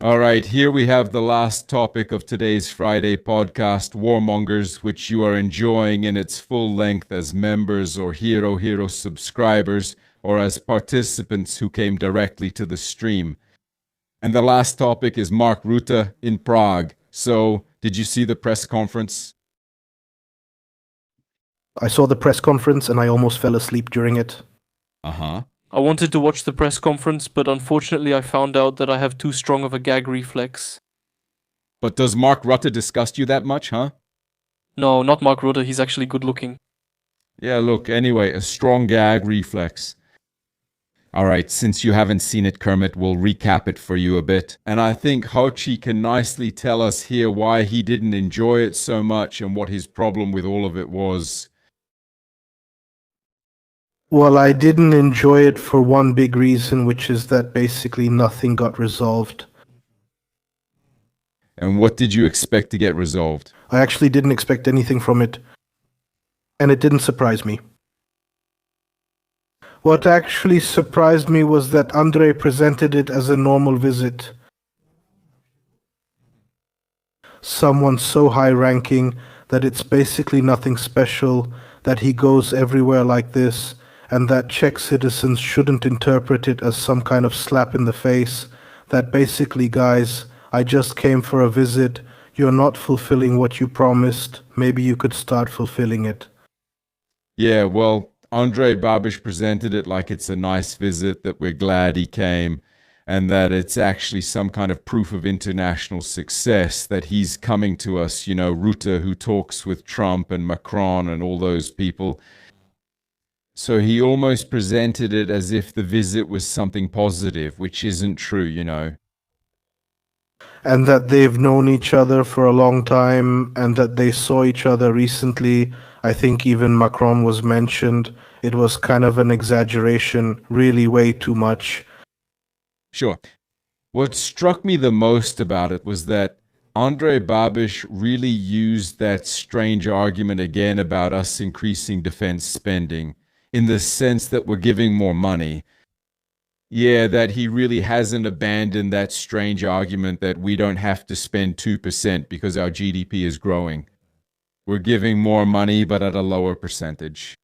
All right, here we have the last topic of today's Friday podcast, Warmongers, which you are enjoying in its full length as members or Hero subscribers or as participants who came directly to the stream. And the last topic is Mark Rutte in Prague. So, did you see the press conference? I saw the press conference and I almost fell asleep during it. Uh-huh. I wanted to watch the press conference, but unfortunately I found out that I have too strong of a gag reflex. But does Mark Rutte disgust you that much, huh? No, not Mark Rutte, he's actually good looking. Yeah, look, anyway, a strong gag reflex. All right, since you haven't seen it, Kermit, we'll recap it for you a bit. And I think Hochi can nicely tell us here why he didn't enjoy it so much and what his problem with all of it was. Well, I didn't enjoy it for one big reason, which is that basically nothing got resolved. And what did you expect to get resolved? I actually didn't expect anything from it, and it didn't surprise me. What actually surprised me was that Andrei presented it as a normal visit. Someone so high-ranking that it's basically nothing special, that he goes everywhere like this, and that Czech citizens shouldn't interpret it as some kind of slap in the face, that basically, guys, I just came for a visit, you're not fulfilling what you promised, maybe you could start fulfilling it. Yeah, well, Andrei Babiš presented it like it's a nice visit, that we're glad he came, and that it's actually some kind of proof of international success, that he's coming to us, you know, Rutte, who talks with Trump and Macron and all those people. So he almost presented it as if the visit was something positive, which isn't true, you know. And that they've known each other for a long time, and that they saw each other recently. I think even Macron was mentioned. It was kind of an exaggeration, really way too much. Sure. What struck me the most about it was that Andrei Babiš really used that strange argument again about us increasing defense spending, in the sense that we're giving more money. Yeah, that he really hasn't abandoned that strange argument that we don't have to spend 2% because our GDP is growing. We're giving more money, but at a lower percentage.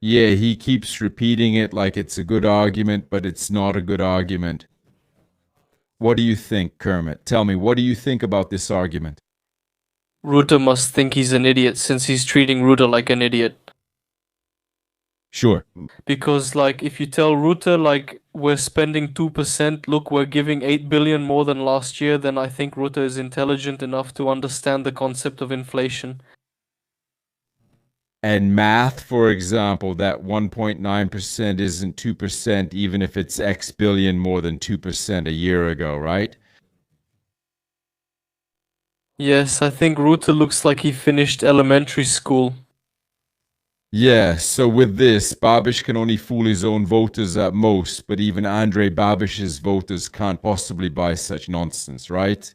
Yeah, he keeps repeating it like it's a good argument, but it's not a good argument. What do you think, Kermit? Tell me, what do you think about this argument? Rutte must think he's an idiot since he's treating Rutte like an idiot. Sure. Because, if you tell Rutte, we're spending 2%, look, we're giving 8 billion more than last year, then I think Rutte is intelligent enough to understand the concept of inflation. And math, for example, that 1.9% isn't 2%, even if it's X billion more than 2% a year ago, right? Yes, I think Rutte looks like he finished elementary school. Yeah, so with this, Babiš can only fool his own voters at most, but even Andrei Babiš's voters can't possibly buy such nonsense, right?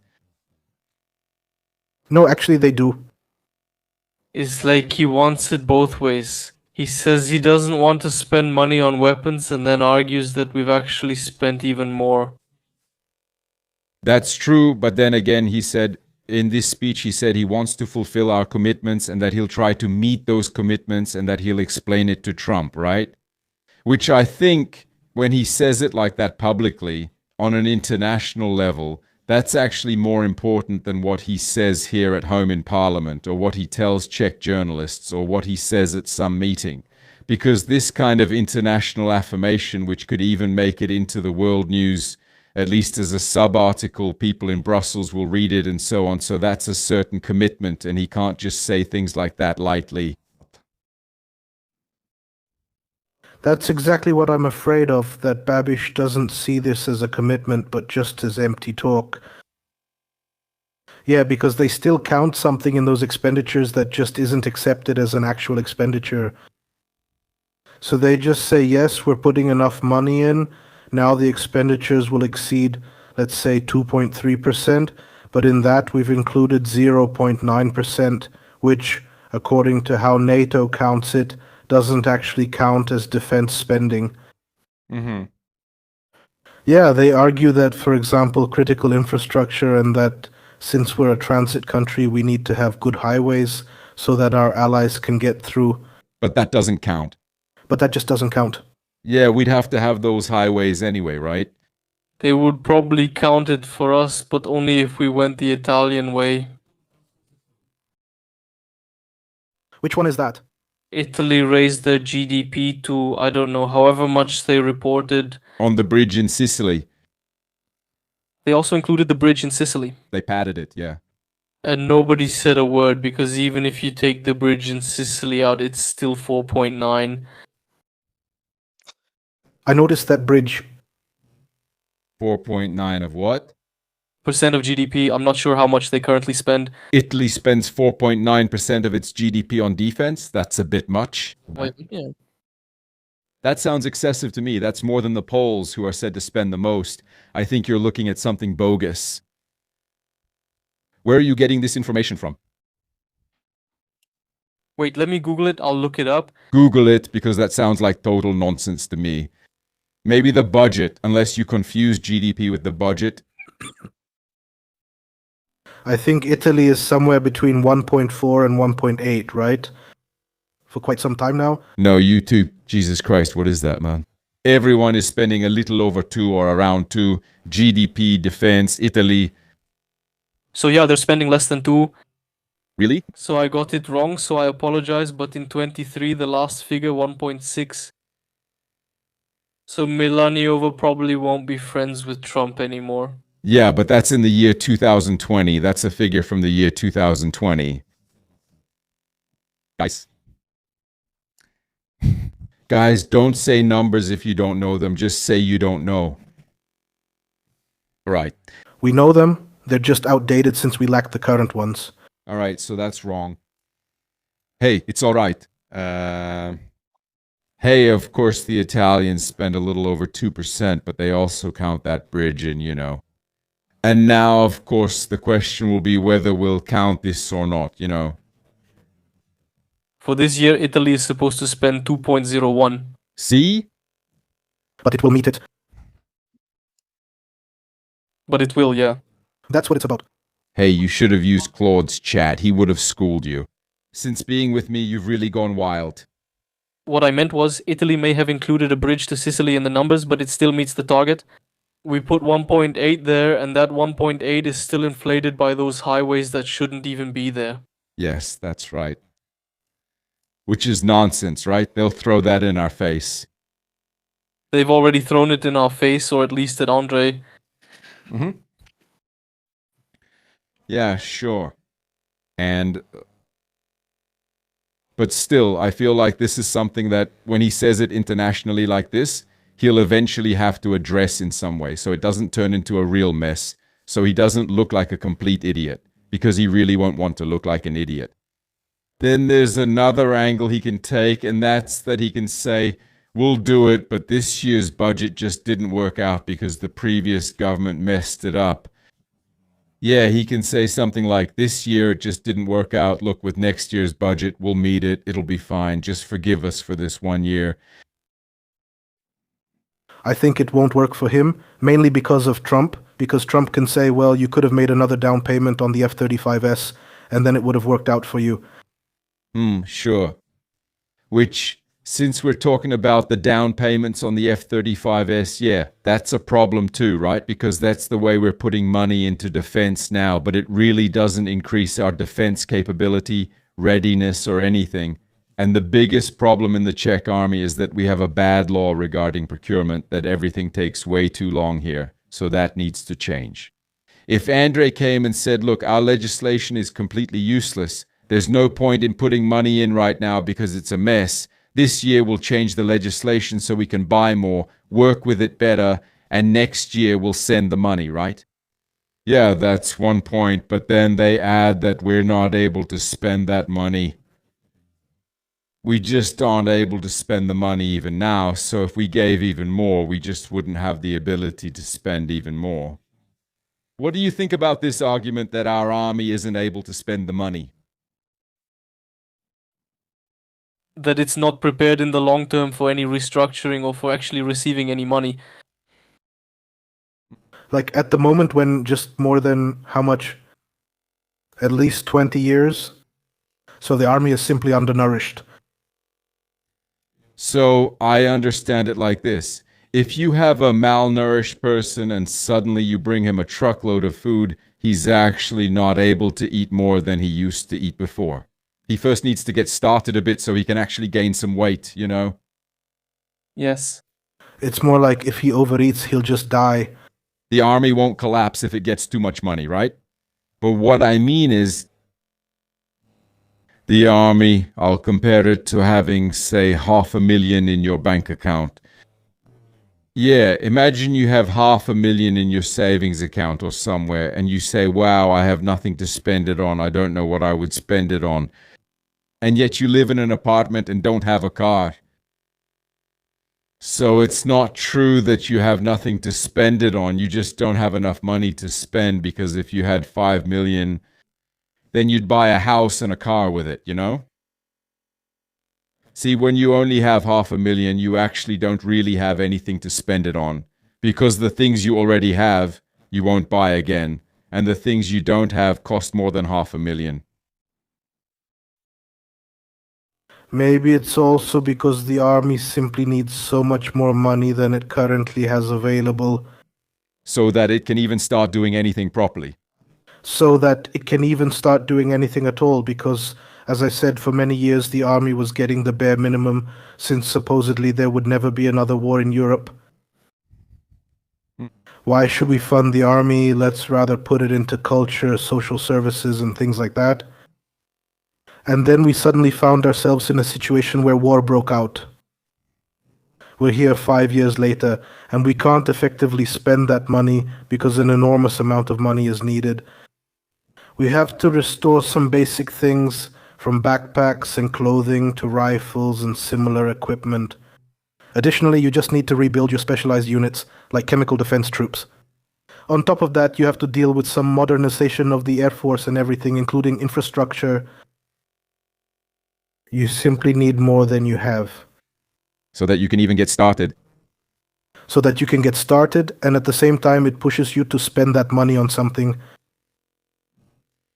No, actually they do. It's like he wants it both ways. He says he doesn't want to spend money on weapons and then argues that we've actually spent even more. That's true, but then again, he said, in this speech, he said he wants to fulfill our commitments and that he'll try to meet those commitments and that he'll explain it to Trump, right? Which I think, when he says it like that publicly, on an international level, that's actually more important than what he says here at home in Parliament, or what he tells Czech journalists, or what he says at some meeting. Because this kind of international affirmation, which could even make it into the world news, at least as a sub-article, people in Brussels will read it and so on. So that's a certain commitment, and he can't just say things like that lightly. That's exactly what I'm afraid of, that Babiš doesn't see this as a commitment, but just as empty talk. Yeah, because they still count something in those expenditures that just isn't accepted as an actual expenditure. So they just say, yes, we're putting enough money in, now the expenditures will exceed, let's say, 2.3%, but in that we've included 0.9%, which, according to how NATO counts it, doesn't actually count as defense spending. Mm-hmm. Yeah, they argue that, for example, critical infrastructure and that since we're a transit country, we need to have good highways so that our allies can get through. But that doesn't count. But that just doesn't count. Yeah, we'd have to have those highways anyway, right? They would probably count it for us, but only if we went the Italian way. Which one is that? Italy raised their GDP to, I don't know, however much they reported. On the bridge in Sicily. They also included the bridge in Sicily. They padded it, yeah. And nobody said a word because even if you take the bridge in Sicily out, it's still 4.9. I noticed that bridge. 4.9 of what? Percent of GDP. I'm not sure how much they currently spend. Italy spends 4.9% of its GDP on defense. That's a bit much. Yeah. That sounds excessive to me. That's more than the Poles, who are said to spend the most. I think you're looking at something bogus. Where are you getting this information from? Wait, let me Google it. I'll look it up. Google it, because that sounds like total nonsense to me. Maybe the budget, unless you confuse GDP with the budget. I think Italy is somewhere between 1.4 and 1.8, right? For quite some time now. No, you too. Jesus Christ, what is that, man? Everyone is spending a little over 2 or around 2. GDP, defense, Italy. So yeah, they're spending less than 2. Really? So I got it wrong, so I apologize. But in 23, the last figure, 1.6. So Milaniova probably won't be friends with Trump anymore. Yeah, but that's in the year 2020. That's a figure from the year 2020. Guys, don't say numbers if you don't know them. Just say you don't know. Right. We know them. They're just outdated since we lack the current ones. All right, so that's wrong. Hey, it's all right. Hey, of course, the Italians spend a little over 2%, but they also count that bridge in, you know. And now, of course, the question will be whether we'll count this or not, you know. For this year, Italy is supposed to spend 2.01. See? But it will meet it. But it will, yeah. That's what it's about. Hey, you should have used Claude's chat. He would have schooled you. Since being with me, you've really gone wild. What I meant was, Italy may have included a bridge to Sicily in the numbers, but it still meets the target. We put 1.8 there, and that 1.8 is still inflated by those highways that shouldn't even be there. Yes, that's right. Which is nonsense, right? They'll throw that in our face. They've already thrown it in our face, or at least at Andre. Mm-hmm. Yeah, sure. But still, I feel like this is something that when he says it internationally like this, he'll eventually have to address in some way, so it doesn't turn into a real mess, so he doesn't look like a complete idiot, because he really won't want to look like an idiot. Then there's another angle he can take, and that's that he can say, we'll do it, but this year's budget just didn't work out because the previous government messed it up. Yeah, he can say something like, this year it just didn't work out. Look, with next year's budget, we'll meet it. It'll be fine. Just forgive us for this 1 year. I think it won't work for him, mainly because of Trump, because Trump can say, well, you could have made another down payment on the F-35S, and then it would have worked out for you. Sure. Which, since we're talking about the down payments on the F-35S, yeah, that's a problem too, right? Because that's the way we're putting money into defense now, but it really doesn't increase our defense capability, readiness, or anything. And the biggest problem in the Czech army is that we have a bad law regarding procurement, that everything takes way too long here. So that needs to change. If Andre came and said, look, our legislation is completely useless, there's no point in putting money in right now because it's a mess. This year we'll change the legislation so we can buy more, work with it better, and next year we'll send the money, right? Yeah, that's one point, but then they add that we're not able to spend that money. We just aren't able to spend the money even now, so if we gave even more, we just wouldn't have the ability to spend even more. What do you think about this argument that our army isn't able to spend the money? That it's not prepared in the long term for any restructuring or for actually receiving any money. Like at the moment when just more than how much? At least 20 years. So the army is simply undernourished. So I understand it like this. If you have a malnourished person and suddenly you bring him a truckload of food, he's actually not able to eat more than he used to eat before. He first needs to get started a bit so he can actually gain some weight, you know? Yes. It's more like if he overeats, he'll just die. The army won't collapse if it gets too much money, right? But what I mean is, the army, I'll compare it to having, say, 500,000 in your bank account. Yeah, imagine you have 500,000 in your savings account or somewhere, and you say, wow, I have nothing to spend it on. I don't know what I would spend it on. And yet you live in an apartment and don't have a car. So it's not true that you have nothing to spend it on. You just don't have enough money to spend, because if you had 5 million, then you'd buy a house and a car with it, you know? See, when you only have 500,000, you actually don't really have anything to spend it on, because the things you already have, you won't buy again, and the things you don't have cost more than 500,000. Maybe it's also because the army simply needs so much more money than it currently has available, So that it can even start doing anything properly. so that it can even start doing anything at all, because, as I said, for many years the army was getting the bare minimum, since supposedly there would never be another war in Europe. Why should we fund the army? Let's rather put it into culture, social services, and things like that. And then we suddenly found ourselves in a situation where war broke out. We're here 5 years later, and we can't effectively spend that money because an enormous amount of money is needed. We have to restore some basic things, from backpacks and clothing to rifles and similar equipment. Additionally, you just need to rebuild your specialized units, like chemical defense troops. On top of that, you have to deal with some modernization of the Air Force and everything, including infrastructure. You simply need more than you have. So that you can even get started. So that you can get started, and at the same time it pushes you to spend that money on something.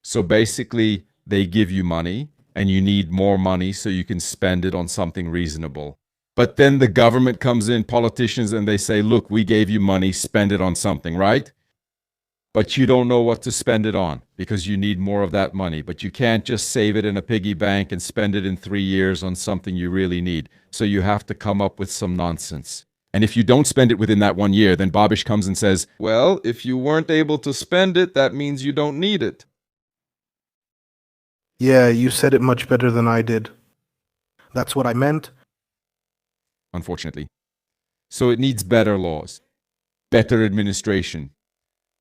So basically, they give you money, and you need more money so you can spend it on something reasonable. But then the government comes in, politicians, and they say, look, we gave you money, spend it on something, right? But you don't know what to spend it on because you need more of that money. But you can't just save it in a piggy bank and spend it in 3 years on something you really need. So you have to come up with some nonsense. And if you don't spend it within that 1 year, then Babiš comes and says, well, if you weren't able to spend it, that means you don't need it. Yeah, you said it much better than I did. That's what I meant. Unfortunately. So it needs better laws, better administration,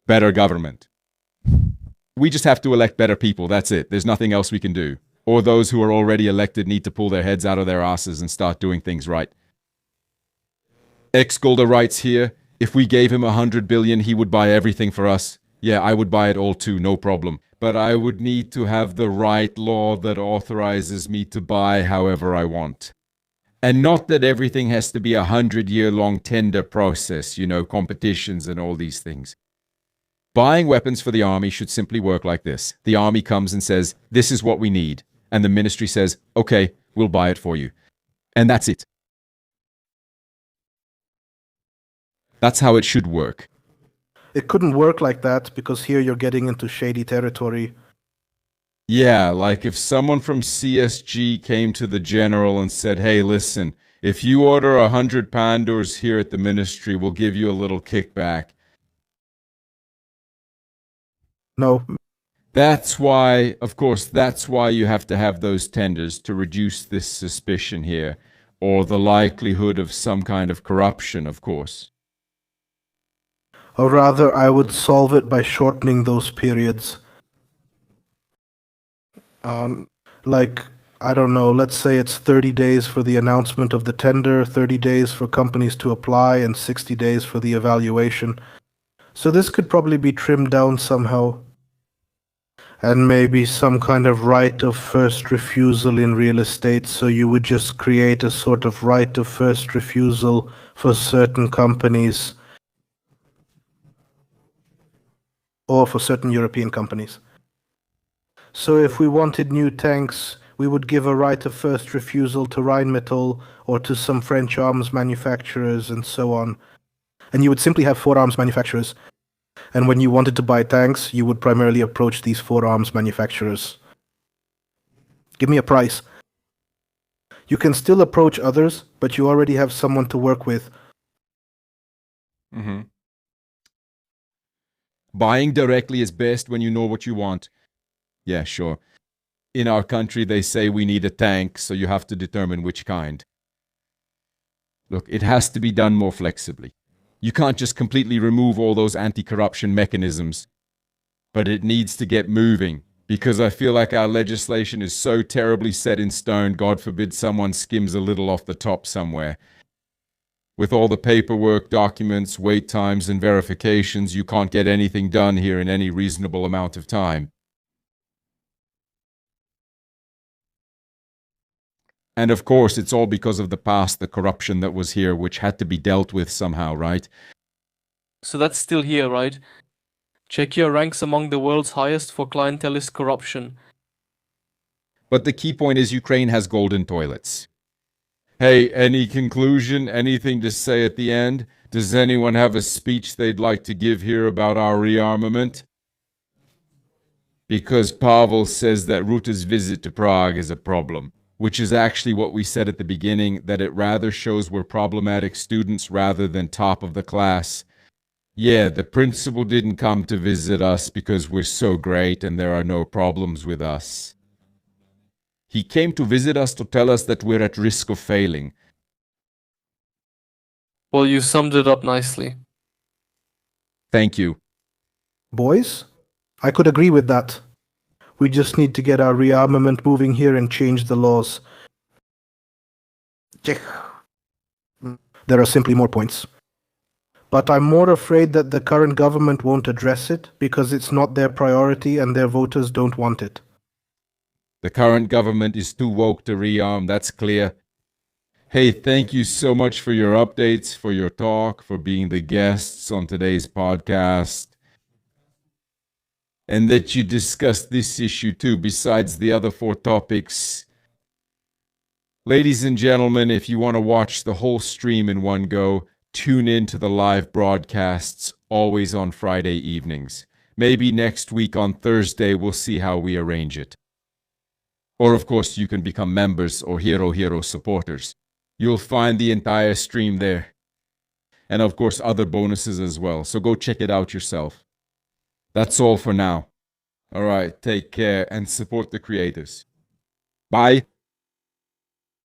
better government. We just have to elect better people, that's it. There's nothing else we can do. Or those who are already elected need to pull their heads out of their asses and start doing things right. Ex-Golda writes here, if we gave him 100 billion, he would buy everything for us. Yeah, I would buy it all too, no problem. But I would need to have the right law that authorizes me to buy however I want. And not that everything has to be a 100-year-long tender process, you know, competitions and all these things. Buying weapons for the army should simply work like this. The army comes and says, this is what we need. And the ministry says, okay, we'll buy it for you. And that's it. That's how it should work. It couldn't work like that because here you're getting into shady territory. Yeah, like if someone from CSG came to the general and said, hey, listen, if you order 100 pandours here at the ministry, we'll give you a little kickback. No. That's why, of course, that's why you have to have those tenders to reduce this suspicion here, or the likelihood of some kind of corruption, of course. Or rather, I would solve it by shortening those periods. Like, I don't know, let's say it's 30 days for the announcement of the tender, 30 days for companies to apply, and 60 days for the evaluation. So this could probably be trimmed down somehow. And maybe some kind of right of first refusal in real estate, so you would just create a sort of right of first refusal for certain companies. or for certain European companies. So if we wanted new tanks, we would give a right of first refusal to Rheinmetall or to some French arms manufacturers and so on. And you would simply have four arms manufacturers. And when you wanted to buy tanks, you would primarily approach these four arms manufacturers. Give me a price. You can still approach others, but you already have someone to work with. Mm-hmm. Buying directly is best when you know what you want. Yeah, sure. In our country, they say we need a tank, so you have to determine which kind. Look, it has to be done more flexibly. You can't just completely remove all those anti-corruption mechanisms. But it needs to get moving, because I feel like our legislation is so terribly set in stone, God forbid someone skims a little off the top somewhere. With all the paperwork, documents, wait times, and verifications, you can't get anything done here in any reasonable amount of time. And of course, it's all because of the past, the corruption that was here, which had to be dealt with somehow, right? So that's still here, right? Czechia ranks among the world's highest for clientelist corruption. But the key point is Ukraine has golden toilets. Hey, any conclusion? Anything to say at the end? Does anyone have a speech they'd like to give here about our rearmament? Because Pavel says that Ruta's visit to Prague is a problem, which is actually what we said at the beginning, that it rather shows we're problematic students rather than top of the class. Yeah, the principal didn't come to visit us because we're so great and there are no problems with us. He came to visit us to tell us that we're at risk of failing. Well, you summed it up nicely. Thank you. Boys, I could agree with that. We just need to get our rearmament moving here and change the laws. Czech. There are simply more points. But I'm more afraid that the current government won't address it because it's not their priority and their voters don't want it. The current government is too woke to rearm, that's clear. Hey, thank you so much for your updates, for your talk, for being the guests on today's podcast. And that you discussed this issue too, besides the other 4 topics. Ladies and gentlemen, if you want to watch the whole stream in one go, tune in to the live broadcasts, always on Friday evenings. Maybe next week on Thursday, we'll see how we arrange it. Or of course, you can become members or Hero supporters. You'll find the entire stream there. And of course, other bonuses as well. So go check it out yourself. That's all for now. All right, take care and support the creators. Bye.